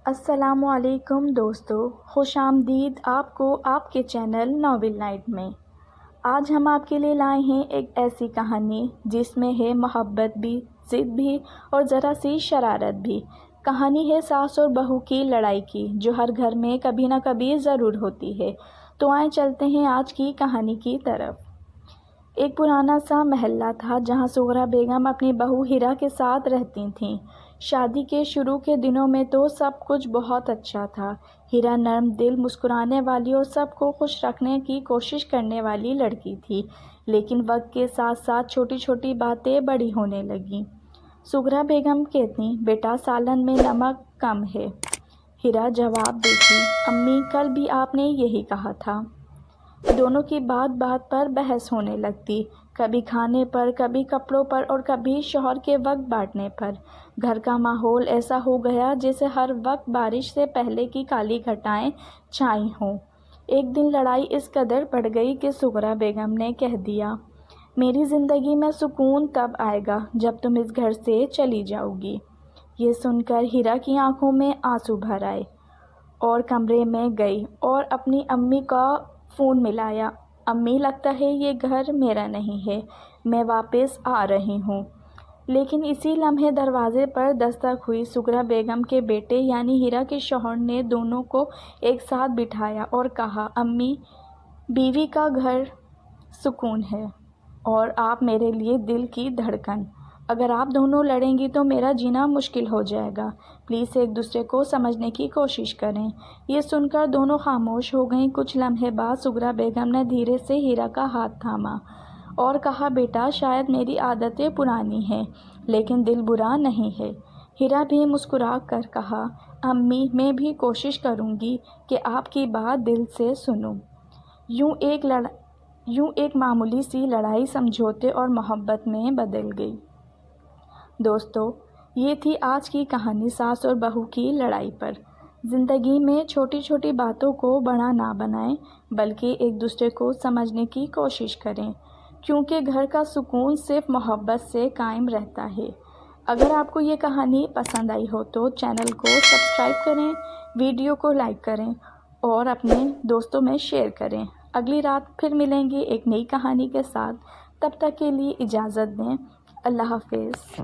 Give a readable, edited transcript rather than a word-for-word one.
السلام علیکم دوستو، خوش آمدید آپ کو آپ کے چینل ناول نائٹ میں۔ آج ہم آپ کے لیے لائے ہیں ایک ایسی کہانی جس میں ہے محبت بھی، ضد بھی اور ذرا سی شرارت بھی۔ کہانی ہے ساس اور بہو کی لڑائی کی، جو ہر گھر میں کبھی نہ کبھی ضرور ہوتی ہے۔ تو آئیں چلتے ہیں آج کی کہانی کی طرف۔ ایک پرانا سا محلہ تھا جہاں سغرا بیگم اپنی بہو ہیرا کے ساتھ رہتی تھیں۔ شادی کے شروع کے دنوں میں تو سب کچھ بہت اچھا تھا۔ ہیرا نرم دل، مسکرانے والی اور سب کو خوش رکھنے کی کوشش کرنے والی لڑکی تھی، لیکن وقت کے ساتھ ساتھ چھوٹی چھوٹی باتیں بڑی ہونے لگیں۔ سغرا بیگم کہتی، بیٹا سالن میں نمک کم ہے۔ ہیرا جواب دیتی، امی کل بھی آپ نے یہی کہا تھا۔ دونوں کی بات بات پر بحث ہونے لگتی، کبھی کھانے پر، کبھی کپڑوں پر اور کبھی شوہر کے وقت بانٹنے پر۔ گھر کا ماحول ایسا ہو گیا جیسے ہر وقت بارش سے پہلے کی کالی گھٹائیں چھائی ہوں۔ ایک دن لڑائی اس قدر بڑھ گئی کہ سغرا بیگم نے کہہ دیا، میری زندگی میں سکون تب آئے گا جب تم اس گھر سے چلی جاؤ گی۔ یہ سن کر ہیرا کی آنکھوں میں آنسو بھر آئے اور کمرے میں گئی اور اپنی امی کا فون ملایا۔ امی لگتا ہے یہ گھر میرا نہیں ہے، میں واپس آ رہی ہوں۔ لیکن اسی لمحے دروازے پر دستک ہوئی۔ سغرا بیگم کے بیٹے یعنی ہیرا کے شوہر نے دونوں کو ایک ساتھ بٹھایا اور کہا، امی بیوی کا گھر سکون ہے اور آپ میرے لیے دل کی دھڑکن۔ اگر آپ دونوں لڑیں گی تو میرا جینا مشکل ہو جائے گا، پلیز ایک دوسرے کو سمجھنے کی کوشش کریں۔ یہ سن کر دونوں خاموش ہو گئیں۔ کچھ لمحے بعد سغرا بیگم نے دھیرے سے ہیرا کا ہاتھ تھاما اور کہا، بیٹا شاید میری عادتیں پرانی ہیں لیکن دل برا نہیں ہے۔ ہیرا بھی مسکرا کر کہا، امی میں بھی کوشش کروں گی کہ آپ کی بات دل سے سنوں۔ یوں ایک معمولی سی لڑائی سمجھوتے اور محبت میں بدل گئی۔ دوستو، یہ تھی آج کی کہانی ساس اور بہو کی لڑائی پر۔ زندگی میں چھوٹی چھوٹی باتوں کو بڑا نہ بنائیں بلکہ ایک دوسرے کو سمجھنے کی کوشش کریں، کیونکہ گھر کا سکون صرف محبت سے قائم رہتا ہے۔ اگر آپ کو یہ کہانی پسند آئی ہو تو چینل کو سبسکرائب کریں، ویڈیو کو لائک کریں اور اپنے دوستوں میں شیئر کریں۔ اگلی رات پھر ملیں گے ایک نئی کہانی کے ساتھ، تب تک کے لیے اجازت دیں۔ اللہ حافظ۔